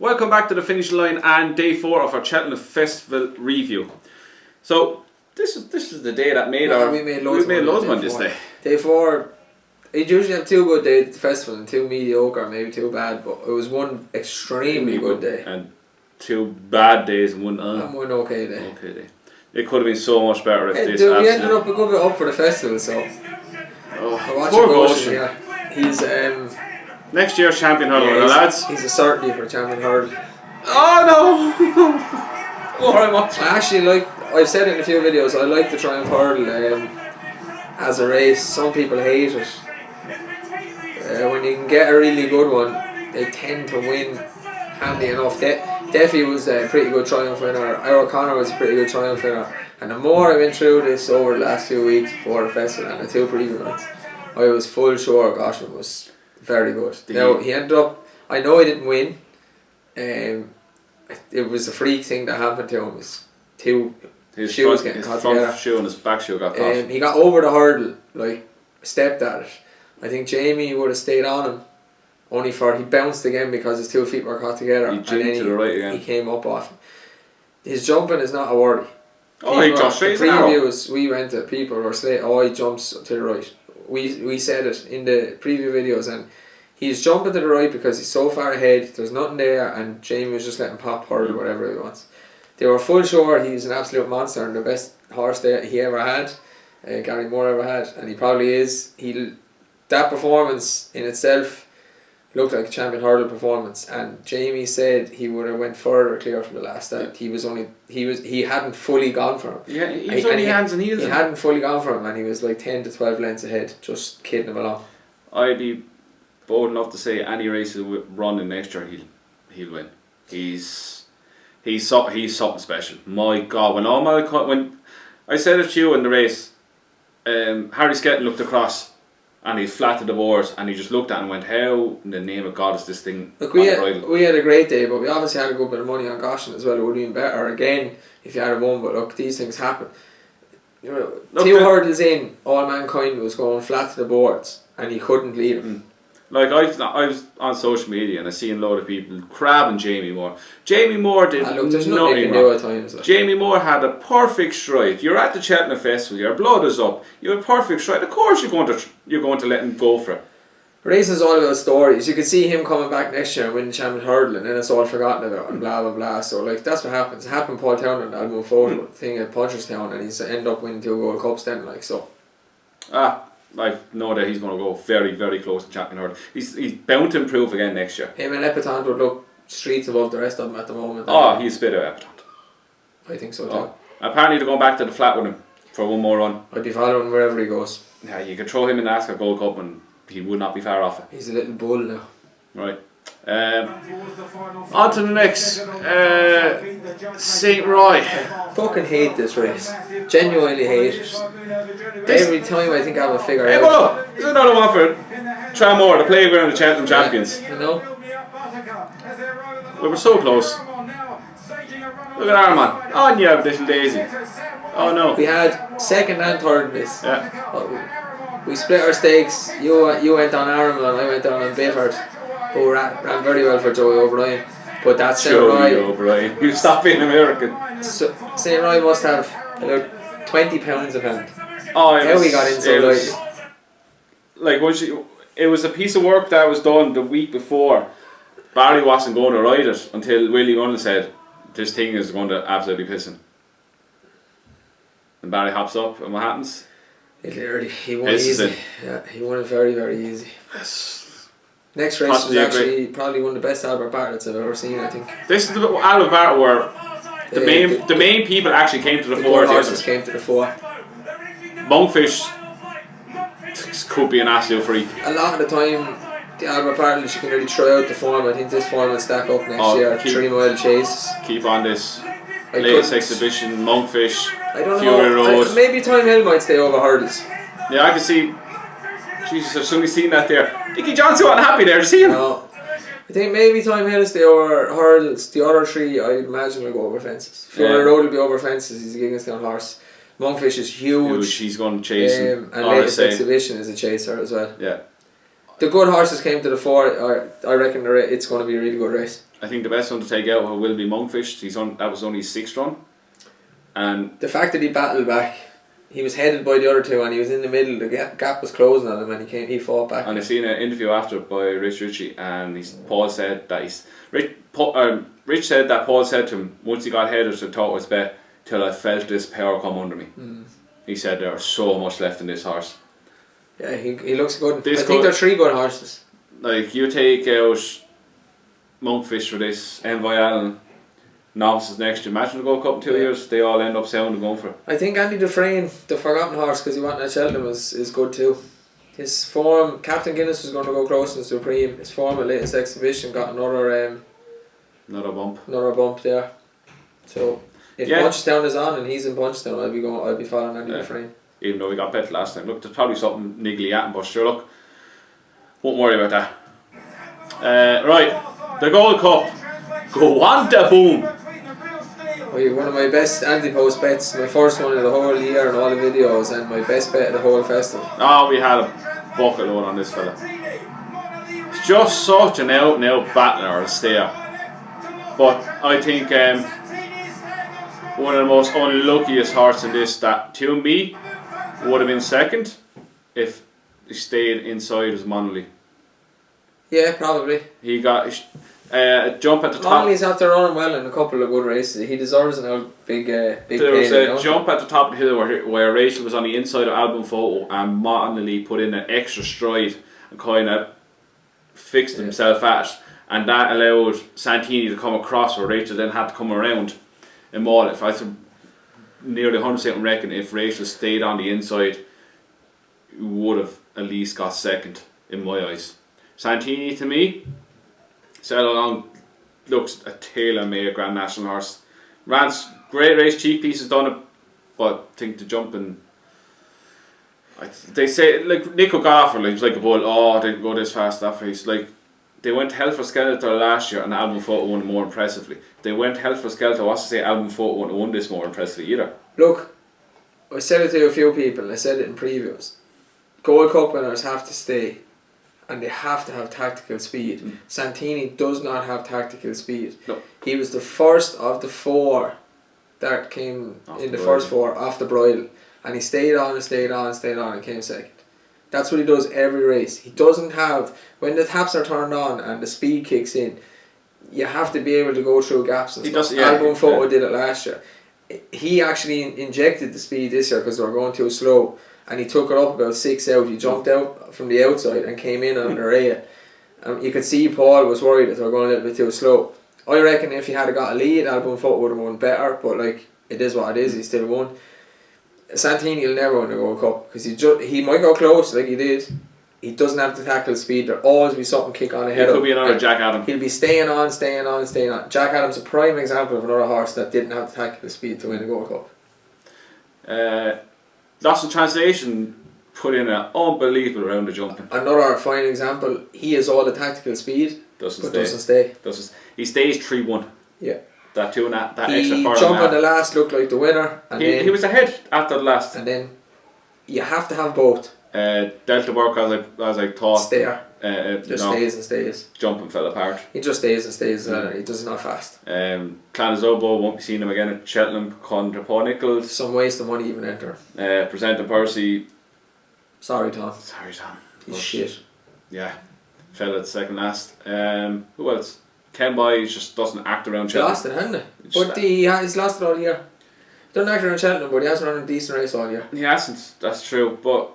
Welcome back to the finish line and day 4 of our Cheltenham Festival review. So this is the day that made we made loads of money this day. Day 4, you'd usually have 2 good days at the festival and 2 mediocre, maybe 2 bad, but it was one extremely good day. And 2 bad days and one okay day. Okay day. It could have been so much better if this. We ended up a good bit up for the festival, so. Poor Goshen. Yeah. He's next year's champion hurler, lads. He's a certainty for champion hurler. Oh no! What much? I actually I've said it in a few videos, I like the Triumph Hurdle as a race. Some people hate it. When you can get a really good one, they tend to win handy enough. Duffy was a pretty good Triumph winner. O'Connor was a pretty good Triumph winner. And the more I went through this over the last 2 weeks before the festival and the 2 previous ones, I was full sure Goshen was very good. Now he ended up, I know he didn't win. It was a freak thing that happened to him. His shoes getting caught together. His front shoe and his back shoe got caught. He got over the hurdle, stepped at it. I think Jamie would have stayed on him. Only he bounced again because his 2 feet were caught together. He jumped to the right again. He came up off him. His jumping is not a worry. He jumped straight the previews we went to, people were saying, he jumps to the right. We said it in the preview videos, and he's jumping to the right because he's so far ahead, there's nothing there, and Jamie was just letting pop hurdle whatever he wants. They were full sure he's an absolute monster and the best horse that he ever had, Gary Moore ever had, and he probably is. That performance in itself looked like a champion hurdle performance, and Jamie said he would have went further clear from the last start. He hadn't fully gone for him. Yeah, he was only hands and heels. He hadn't fully gone for him, and he was like 10 to 12 lengths ahead, just kidding him along. I'd be bold enough to say any race he'll run in next year, he'll win. He's something special. My God, when I said it to you in the race, Harry Sketton looked across and he flattened the boards and he just looked at it and went, how in the name of God is this thing Look, we had a great day, but we obviously had a good bit of money on Goshen as well. It would have been better again if you had won, but look, these things happen. 2 hurdles in, All Mankind was going flat to the boards and he couldn't lead him. I was on social media and I seen a load of people crabbing Jamie Moore. Jamie Moore did there's nothing you can do at times. Jamie Moore had a perfect stride. You're at the Cheltenham Festival, your blood is up, you have a perfect stride. Of course you're going to let him go for it. Racing is all about stories. You could see him coming back next year and winning the champion hurdle, and then it's all forgotten about and blah blah blah. So that's what happens. It happened Paul Townend. I'll move forward with the thing at Punchestown, and he's ended up winning 2 Gold Cups then so. I know that he's going to go very, very close to champion hurdle. He's bound to improve again next year. Him and Epitant would look streets above the rest of them at the moment. He's a bit of Epitant. I think so too. Apparently they're going back to the flat with him for one more run. I'd be following wherever he goes. Yeah, you could throw him in the Ascot Gold Cup and he would not be far off it. He's a little bull now. Right. On to the next. St. Roy. Fucking hate this race. Genuinely hate it. Every time I think I have a figure out. Hey, look! There's another one for Tramore, the playground of the Cheltenham champions. You know? We were so close. Look at our man. On you, little Daisy. Oh no. We had second and third in this. Yeah. We split our stakes. You went on Arundel and I went on Bifford, who ran very well for Joey O'Brien. But that's St. Roy. Joey O'Brien. You stop being American. So, St. Roy must have about 20 pounds of him. How we got in so lightly. It was a piece of work that was done the week before. Barry wasn't going to ride it until Willie Gunn said, this thing is going to absolutely piss him. And Barry hops up, and what happens? He won easy. Yeah, he won it very, very easy. Next race was actually probably one of the best Albert Barretts I've ever seen, I think. This is the Albert Barrett where the main people actually came to the fore. The horses came to the fore. Monkfish could be an absolute freak. A lot of the time, the Albert Barrett, you can really try out the form. I think this form will stack up next year. 3 mile chases. Keep on this. Latest exhibition, Monkfish, I don't Fury know. Road. Maybe Time Hill might stay over hurdles. Yeah, I can see. Jesus, I've suddenly seen that there. Dickie Johnson wasn't happy there. Did you see him? No. I think maybe Time Hill stay over hurdles. The other 3, I imagine, will go over fences. Fury Road will be over fences. He's a Gigginstown horse. Monkfish is huge. He's going to chase him. And Latest Exhibition is a chaser as well. Yeah. The good horses came to the fore. I reckon it's going to be a really good race. I think the best one to take out will be Monkfish. That was only his 6th run. And the fact that he battled back, he was headed by the other two and he was in the middle, the gap was closing on him and he fought back. And I seen an interview after by Rich Ritchie, and Paul said that Rich said that Paul said to him, once he got headed, I thought it was bet till I felt this power come under me. He said there's so much left in this horse. Yeah, he looks good. I think they're 3 good horses. Like, you take out Monkfish for this, Envoy Allen, novices next year. Imagine the Gold Cup in 2 years, they all end up sound and going for it. I think Andy Dufresne, the forgotten horse, because he went at Cheltenham, is good too. His form, Captain Guinness was going to go close in Supreme. His form at latest exhibition got another bump there. So if Punchestown is on and he's in Punchestown, I'll be following Andy Dufresne. Even though we got bet last time. Look, there's probably something niggly at him, but sure, look, won't worry about that. Right, the Gold Cup. Go on the Boum. One of my best anti-post bets, my first one of the whole year and all the videos, and my best bet of the whole festival. Oh, we had a bucket load on this fella. It's just such an out and out battler or a stayer. But I think one of the most unluckiest horses in this, that to me would have been second if he stayed inside, was Monolly. Yeah, probably. He got a jump at the top. Monolly's after running well in a couple of good races. He deserves an big there was a jump at the top of the hill where Rachel was on the inside of Album Photo, and Monolly put in an extra stride and kind of fixed himself at it, and that allowed Santini to come across where Rachel then had to come around and maul it. If I nearly 100% reckon if Rachel stayed on the inside, would have at least got second in my eyes. Santini, to me, said along, looks a tailor-made Grand National horse. Ran great race, cheap pieces done it, but I think the jumping, they say, like Nico got off, like, he was like a bull, they didn't go this fast that race. Like, they went hell for Skeletor last year and Album Photo won more impressively. They went hell for Skeletor, what's to say Album Photo wouldn't have won this more impressively either. Look, I said it to a few people, and I said it in previews. Gold Cup winners have to stay, and they have to have tactical speed. Santini does not have tactical speed. No. He was the first of the 4 that came in the first 4 off the bridle, and he stayed on and came second. That's what he does every race. He doesn't have, when the taps are turned on and the speed kicks in, you have to be able to go through gaps and stuff. Album Photo did it last year. He actually injected the speed this year because they were going too slow, and he took it up about 6 out. He jumped out from the outside and came in under 8. You could see Paul was worried that they were going a little bit too slow. I reckon if he had got a lead, Album Photo would have won better, but like, it is what it is, he still won. Santini will never win the Gold Cup because he might go close like he did. He doesn't have the tackle speed. There'll always be something kick on ahead of him. It could be another Jack Adams. He'll be staying on. Jack Adams is a prime example of another horse that didn't have the tackle speed to win the Gold Cup. Lost in Translation put in an unbelievable round of jumping. Another fine example. He has all the tactical speed, doesn't stay. He stays 3-1. Yeah. That two and that extra He far jumped on the last, looked like the winner. And he was ahead after the last. And then you have to have both. Delta work as I thought. Stays and stays. Jumping fell apart. He just stays and stays. He does not fast. Clanazobo, won't be seeing him again at Cheltenham contra Paul Nichols. Some waste of money even enter. Presenting Percy. Sorry Tom. He's shit. Yeah, fell at second last. Who else? Ken Boy just doesn't act around He Cheltenham. lost it, hasn't he? But he's lost it all year. Doesn't act around Cheltenham, but he hasn't run a decent race all year. He hasn't, that's true, but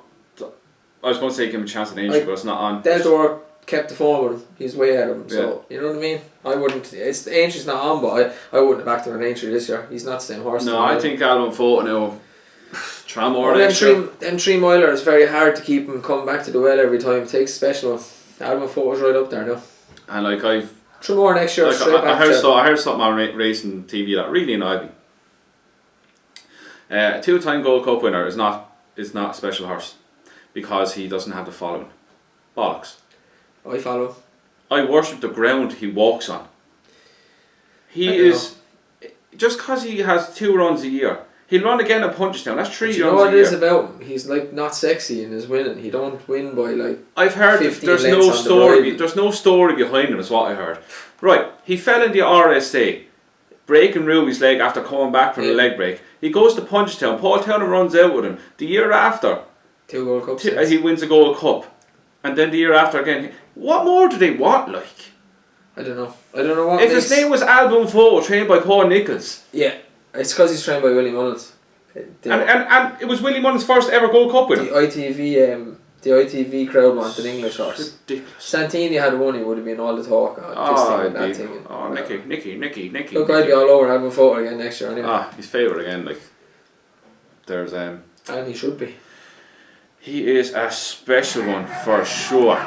I was going to say give him a chance at injury, but it's not on. Delta Work kept the form with him. He's way ahead of him, so you know what I mean? I wouldn't, Aintrey's not on, but I wouldn't have backed him on Aintrey this year. He's not the same horse. No, I think Album Photo now, Tramore them 3 miler is very hard to keep him coming back to the well every time. It takes a special one. Album Photo's right up there now. And like I've 3 more next year, like straight back. I heard something on racing TV that really annoyed me. A 2-time Gold Cup winner is not a special horse because he doesn't have the following. Bollocks. I follow. I worship the ground he walks on. He is just because he has 2 runs a year. He'll run again and Punchestown. That's 3 Do you runs know what a it is year. about him? He's like not sexy in his winning. He don't win by like. I've heard that 15 there's no lengths on the story. bridle. There's no story behind him. Is what I heard. Right, he fell in the RSA, breaking Ruby's leg after coming back from the leg break. He goes to Punchestown. Paul Townend runs out with him. The year after, 2 World Cups. he wins a Gold Cup, and then the year after again. What more do they want? Like, I don't know. I don't know what. if his name was Album Photo, trained by Paul Nicholls. Yeah, it's because he's trained by Willie Mullins. And it was Willie Mullins' first ever Gold Cup with him. The ITV crowd wanted an English horse. Ridiculous. Santini had won, he would have been all the talk. Nicky. Look, I'd be all over having a photo again next year anyway. His favourite again. Like, there's And he should be. He is a special one for sure.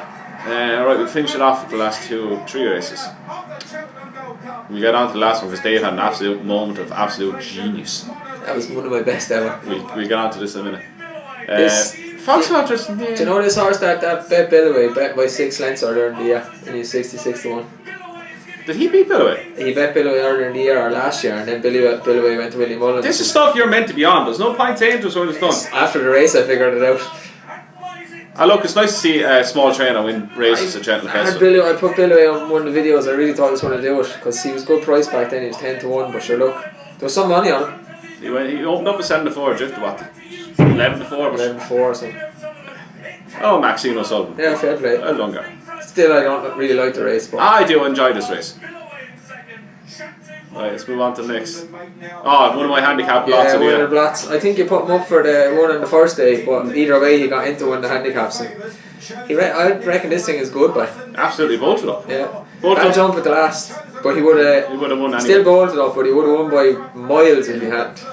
Alright, we'll finish it off with the last 3 races. We'll get on to the last one because Dave had an absolute moment of absolute genius. That was one of my best ever. We'll get on to this in a minute. Foxtrot's. Do you know this horse that bet Billaway bet by 6 lengths earlier in the year, and he's 66 to 1. Did he beat Billaway? He bet Billaway earlier in the year or last year, and then Billaway went to Willie Mullins. This is stuff you're meant to be on. There's no point saying to us when it's done. After the race, I figured it out. Look, it's nice to see a small trainer win races at Cheltenham Festival. I put Billaway on one of the videos. I really thought he was going to do it because he was good price back then. He was 10 to 1, but sure, look, there was some money on him. He opened up a 7 to 4, just what? 11 to 4? 11 to 4 or something. Oh, Maxine O'Sullivan. Yeah, fair play. Well done, guy. Still, I don't really like the race, but I do enjoy this race. Right, let's move on to the next. Oh, one of my handicap lots of one of the blots. I think you put him up for the one on the first day, but either way, he got into one of the handicaps. I reckon this thing is good, by. Absolutely bolted up. Yeah. Bolted Bad up. jump at the last, but he would have won anyway. Still bolted up, but he would have won by miles if he hadn't.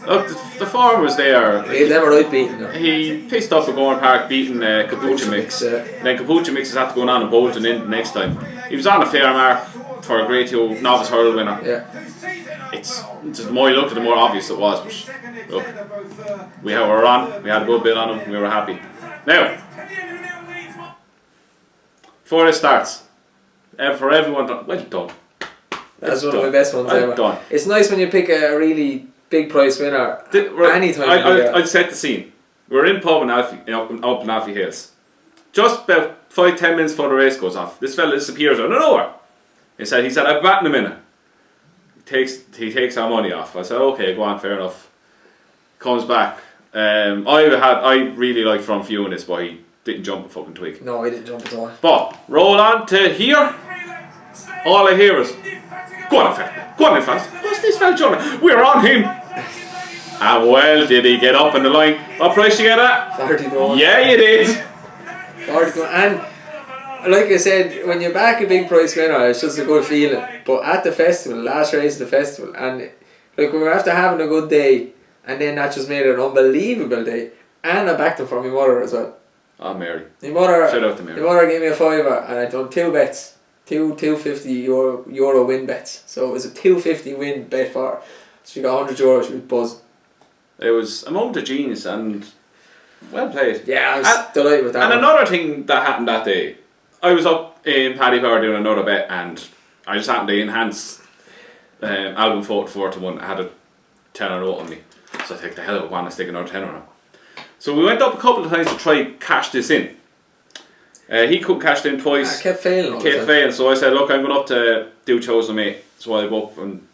Look, the form was there. He'd never right beaten him. He pissed off at Gorman Park beating Capucha Mix. Then Capucha Mix has had to go on and bolting in the next time. He was on a fair mark for a Grade 2 novice hurdle winner. Yeah. The more you look at, the more obvious it was. But look, we were on. We had a good bit on him. We were happy. Now, before this starts, for everyone, well done. That's one of my best ones ever. Done. It's nice when you pick a really big price winner. Anytime. I'd set the scene. We're in pub in up in Alfie Hills. Just about 5-10 minutes before the race goes off, this fella disappears out of nowhere. He said, I'll be back in a minute. He takes our money off. I said, okay, go on, fair enough. Comes back. I really liked From Few in this, but he didn't jump a fucking twig. No, he didn't jump at all. But roll on to here. All I hear is, go on in fast. What's this fella doing? We're on him. And well, did he get up in the line? What price you get at? 41. Yeah, you did. 41. And like I said, when you're back a big price winner, it's just a good feeling. But at the festival, last race of the festival, and like we were after having a good day, and then that just made it an unbelievable day. And I backed him for my mother as well. Oh, Mary. My mother, shout out to Mary. My mother gave me a fiver, and I done 2 bets, two €250 win bets. So it was a €250 win bet for her. So she got €100. She was buzzed. It was a moment of genius and well played. Yeah, I was delighted with that. And another thing that happened that day, I was up in Paddy Power doing another bet, and I just happened to enhance album 4 to 1. I had a tenner note on me, so I think the hell of one, I stick another tenner on. So we went up a couple of times to try cash this in. He couldn't cash it in twice. I kept failing. So I said, look, I'm going up to do chosen mate. So I go up and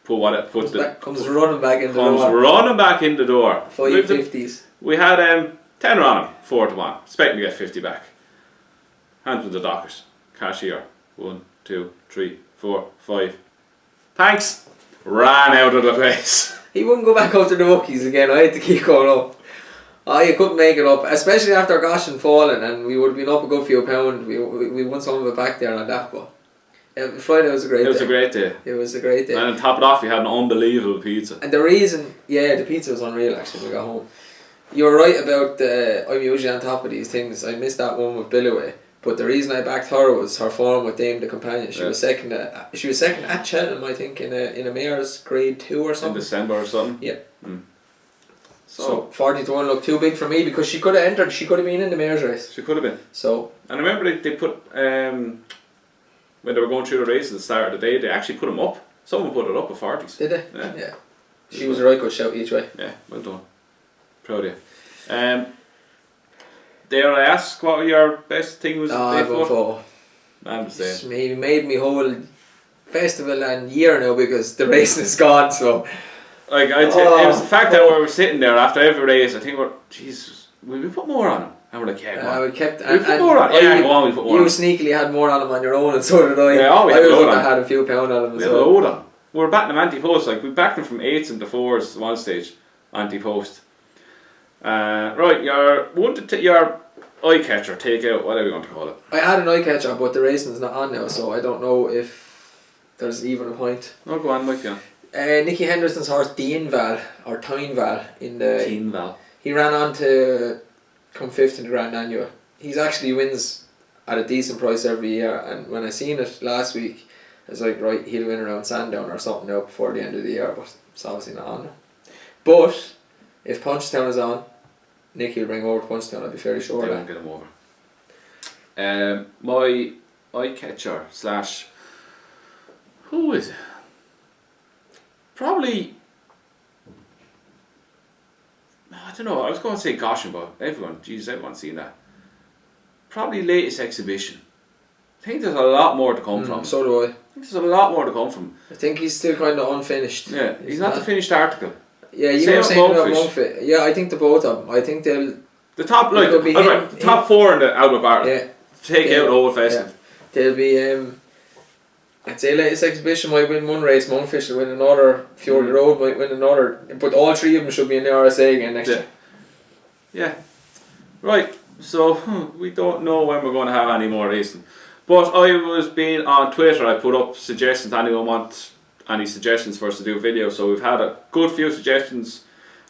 comes running back in the door. Comes running back in the door. 550s. We had 10 on him, 4 to 1. Expecting to get 50 back. Hands with the dockers. Cashier. 1, 2, 3, 4, 5. Thanks. Ran out of the place. He wouldn't go back up to the bookies again. I had to keep going up. Oh, you couldn't make it up, especially after Goshen falling, and we would have been up a good few pound. We won some of it back there on that, but Friday was a great day. It was a great day. It was a great day. And on top of it off, we had an unbelievable pizza. And the reason, the pizza was unreal actually when we got home. You were right about I'm usually on top of these things. I missed that one with Billaway. But the reason I backed her was her form with Dame the Companion. She was second at Cheltenham, I think, in a mayor's grade 2 or something. In December or something. Yeah. So 40 to 1 looked too big for me because she could have entered. She could have been in the mayor's race. She could have been. So. And I remember they put when they were going through the races at the start of the day, they actually put them up. Someone put it up at 40s. Did they? Yeah. She was a right good shout each way. Yeah, well done. Proud of you. Dare I ask what your best thing was? I've gone for. I'm the same. It's made me whole festival and year now because the racing is gone. So like it was the fact that we were sitting there after every race. I think Jesus, will we put more on him? And we're like, yeah, go on. we kept. We put more on. Yeah, go on. We put more. You sneakily had more on him on your own, and so did I. Yeah, we had a few pound on him. We had a load on. We were backing them anti-post. Like we backed them from 8s into 4s at one stage, anti-post. Right, your eye catcher, take out, whatever you want to call it. I had an eye catcher, but the racing's not on now, so I don't know if there's even a point. Oh, go on, Mike. Yeah. Nicky Henderson's horse Tynval in the. Tynval. He ran on to come 5th in the Grand Annual. He's actually wins at a decent price every year, and when I seen it last week, I was like, right, he'll win around Sandown or something now before the end of the year, but it's obviously not on now. But if Punchestown is on, Nicky will bring over to Punchestown, I'll be fairly sure. They won't get him over. My eye catcher / who is it? Probably, I don't know, I was going to say Goshen, but everyone's seen that. Probably latest exhibition. I think there's a lot more to come from. So do I. I think there's a lot more to come from. I think he's still kind of unfinished. Yeah, he's not the finished article. Yeah, you were saying about Monkfish. Yeah, I think the both of them. I think they'll... The top, top 4 in the Outlook Bar. Yeah. Take out Old Festival. Yeah. They'll be... I'd say latest exhibition might win one race, Monkfish will win another, Fury Road might win another, but all 3 of them should be in the RSA again next year. Yeah. Right, so we don't know when we're going to have any more racing. But I was being on Twitter, I put up suggestions, anyone want any suggestions for us to do a video, so we've had a good few suggestions,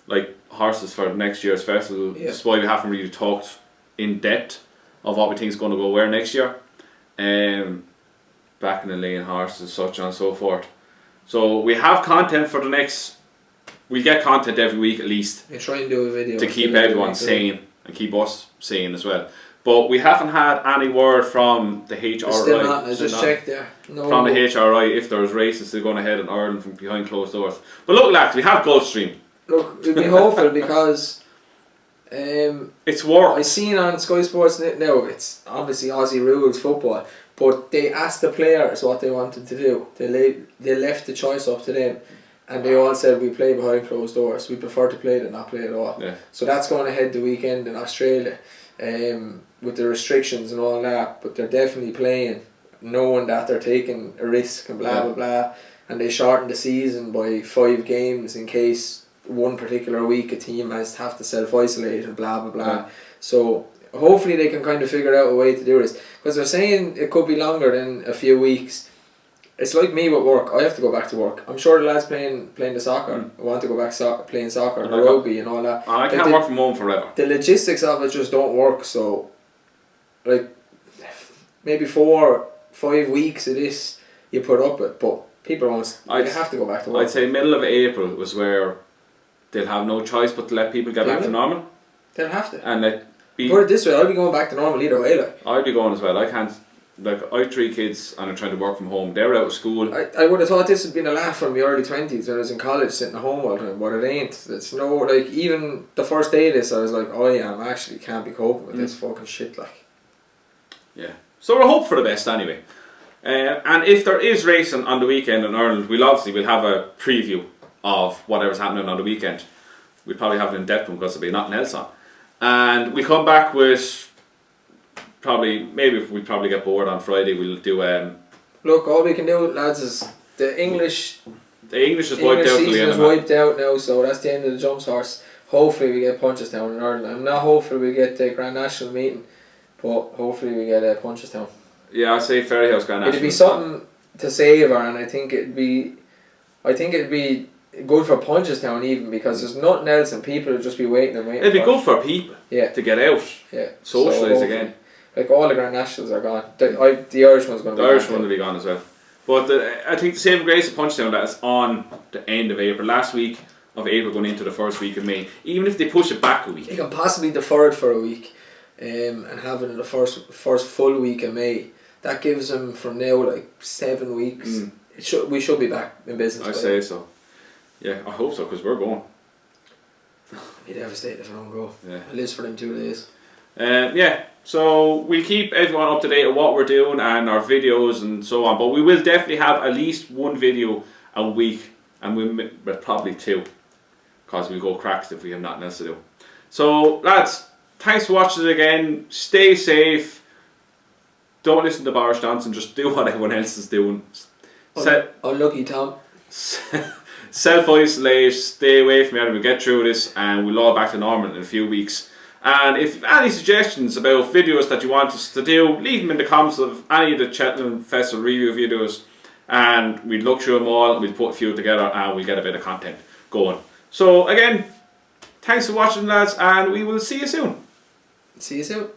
like horses for next year's festival. Yeah. That's why we haven't really talked in depth of what we think is going to go where next year. Back in the lane horses and such on and so forth. So we have content for the next... We'll get content every week at least. We try and do a video to keep everyone sane and keep us sane as well. But we haven't had any word from the HRI. Still not, I just checked there. No. From the HRI if there's races still going ahead in Ireland from behind closed doors. But look lads, we have Gulfstream. Look, we'll be hopeful because it's work. I seen on Sky Sports now, it's obviously Aussie rules football, but they asked the players what they wanted to do. They left the choice up to them, and they all said we play behind closed doors. We prefer to play than not play at all. Yeah. So that's going ahead the weekend in Australia, with the restrictions and all that. But they're definitely playing, knowing that they're taking a risk and blah blah blah. And they shortened the season by 5 games in case one particular week a team has to have to self-isolate and blah blah blah. Yeah. So hopefully they can kind of figure out a way to do this, because they're saying it could be longer than a few weeks. It's like me with work. I have to go back to work. I'm sure the lads playing the soccer want to go back playing soccer and rugby and all that. I can't work from home forever. The logistics of it just don't work. So like maybe 4 or 5 weeks of this you put up with, but people won't. They have to go back to work. I'd say middle of April was where they'll have no choice but to let people get back to normal. They'll have to. And put it this way, I'll be going back to normal either way. I'll be going as well. I can't. Like, I have 3 kids and I'm trying to work from home. They're out of school. I would have thought this had been a laugh from my early 20s when I was in college sitting at home all the time, but it ain't. It's no, like, even the first day of this I was like, actually can't be coping with this fucking shit, like. Yeah. So we'll hope for the best anyway. And if there is racing on the weekend in Ireland, we'll have a preview of whatever's happening on the weekend. We'll probably have it in depth because there'll be nothing else on. And we'll come back with... maybe if we probably get bored on Friday, we'll do. Look, all we can do, lads, is the English. The English is wiped out. Season is wiped out now, so that's the end of the jumps horse. Hopefully, we get Punchestown in Ireland. I'm not hopeful we get the Grand National meeting, but hopefully we get Punchestown. Yeah, I say Ferryhouse Grand National. It'd be something to savour, and I think it'd be good for Punchestown even, because there's nothing else, and people would just be waiting and waiting. It'd be good for people. To get out. Yeah. Socialise again. Like, all the Grand Nationals are gone. The Irish one's going to be gone. The Irish one will be gone as well. But I think the same grace of Punchestown that is on the end of April. Last week of April going into the first week of May. Even if they push it back a week. They can possibly defer it for a week and have it in the first full week of May. That gives them from now like 7 weeks. We should be back in business. I say so. Yeah, I hope so, because we're going. I'd be devastated if I don't go. Yeah. I live for them 2 days. Yeah, so we'll keep everyone up to date on what we're doing and our videos and so on, but we will definitely have at least one video a week, and we'll probably 2, because we'll go cracks if we have nothing else to do. So lads, thanks for watching it again. Stay safe, don't listen to Boris Johnson, just do what everyone else is doing. Unlucky Tom. Self-isolate, stay away from anyone, we'll get through this and we'll all back to normal in a few weeks. And if you have any suggestions about videos that you want us to do, leave them in the comments of any of the Cheltenham Festival review videos, and we'd look through them all, we'll put a few together and we'll get a bit of content going. So again, thanks for watching lads, and we will see you soon. See you soon.